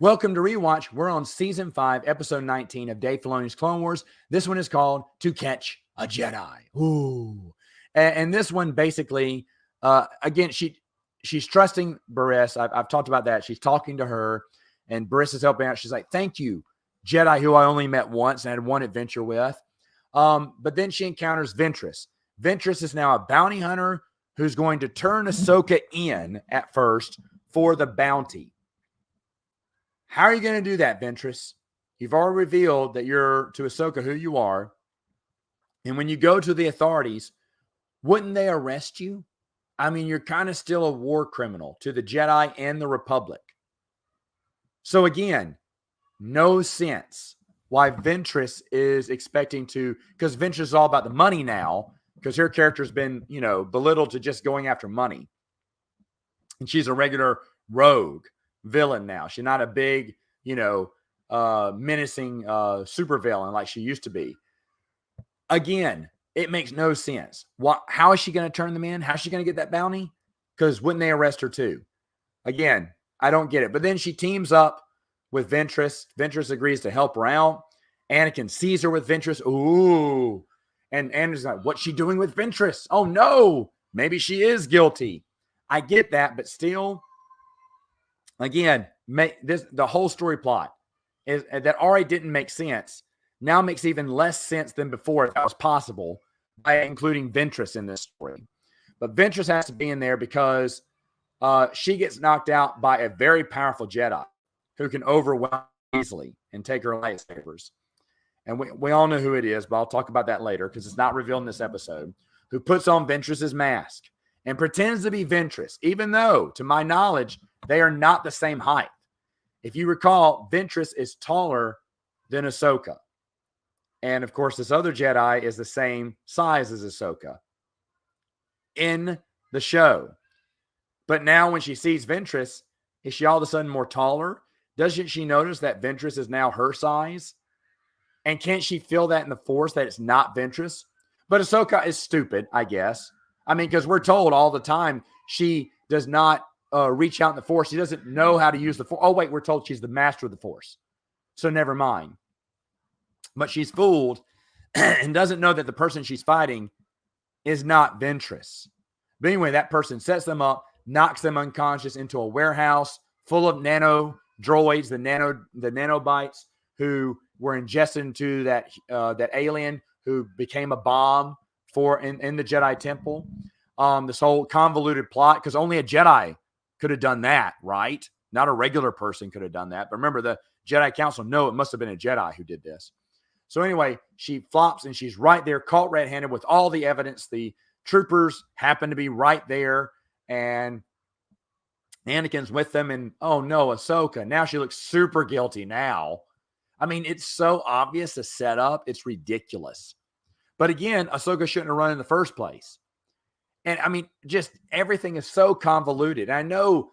Welcome to Rewatch. We're on Season 5, Episode 19 of Dave Filoni's Clone Wars. This one is called To Catch a Jedi. Ooh. And this one basically, again, she's trusting Barriss. I've talked about that. She's talking to her, and Barriss is helping out. She's like, thank you, Jedi, who I only met once and had one adventure with. But then she encounters Ventress. Ventress is now a bounty hunter who's going to turn Ahsoka in at first for the bounty. How are you going to do that, Ventress? You've already revealed that you're to Ahsoka who you are. And when you go to the authorities, wouldn't they arrest you? I mean, you're kind of still a war criminal to the Jedi and the Republic. So again, no sense why Ventress is expecting to, because Ventress is all about the money now, because her character's been, belittled to just going after money. And she's a regular rogue villain now. She's not a big, menacing super villain like she used to be. Again, it makes no sense. How is she going to turn them in? How's she going to get that bounty? Because wouldn't they arrest her too? Again, I don't get it. But then she teams up with Ventress. Ventress agrees to help her out. Anakin sees her with Ventress. Ooh. And Anakin's like, what's she doing with Ventress? Oh, no. Maybe she is guilty. I get that, but still, again, the whole story plot is that already didn't make sense. Now makes even less sense than before, if that was possible, by including Ventress in this story. But Ventress has to be in there because she gets knocked out by a very powerful Jedi who can overwhelm easily and take her lightsabers. And we all know who it is, but I'll talk about that later because it's not revealed in this episode, who puts on Ventress's mask and pretends to be Ventress, even though, to my knowledge, they are not the same height. If you recall, Ventress is taller than Ahsoka. And, of course, this other Jedi is the same size as Ahsoka in the show. But now when she sees Ventress, is she all of a sudden more taller? Doesn't she notice that Ventress is now her size? And can't she feel that in the Force that it's not Ventress? But Ahsoka is stupid, I guess. I mean, because we're told all the time she does not reach out in the Force. She doesn't know how to use the Force. Oh, wait, we're told she's the master of the Force. So never mind. But she's fooled and doesn't know that the person she's fighting is not Ventress. But anyway, that person sets them up, knocks them unconscious into a warehouse full of nano droids, the nanobites who were ingested into that alien who became a bomb in the Jedi Temple. This whole convoluted plot, because only a Jedi could have done that, right? Not a regular person could have done that. But remember, the Jedi Council, no, it must have been a Jedi who did this. So anyway, she flops and she's right there, caught red-handed with all the evidence. The troopers happen to be right there, and Anakin's with them. And oh no, Ahsoka. Now she looks super guilty now. I mean, it's so obvious the setup. It's ridiculous. But again, Ahsoka shouldn't have run in the first place. And I mean, just everything is so convoluted. I know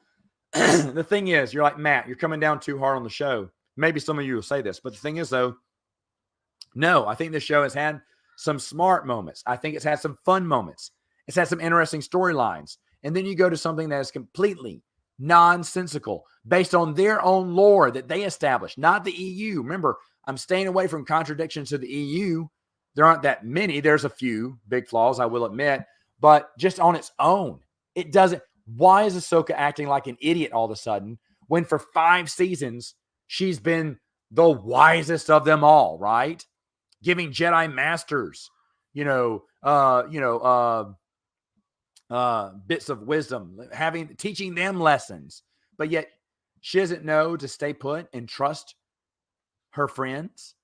the thing is, you're like, Matt, you're coming down too hard on the show. Maybe some of you will say this, but the thing is, though, no, I think this show has had some smart moments. I think it's had some fun moments. It's had some interesting storylines. And then you go to something that is completely nonsensical based on their own lore that they established, not the EU. Remember, I'm staying away from contradictions to the EU. There aren't that many. There's a few big flaws, I will admit, but just on its own, it doesn't. Why is Ahsoka acting like an idiot all of a sudden when for 5 seasons she's been the wisest of them all, right? Giving Jedi masters, bits of wisdom, teaching them lessons, but yet she doesn't know to stay put and trust her friends.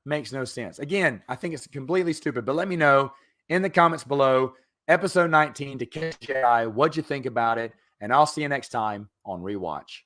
Makes no sense. Again, I think it's completely stupid, but let me know in the comments below, episode 19, To Catch a Jedi, what'd you think about it? And I'll see you next time on Rewatch.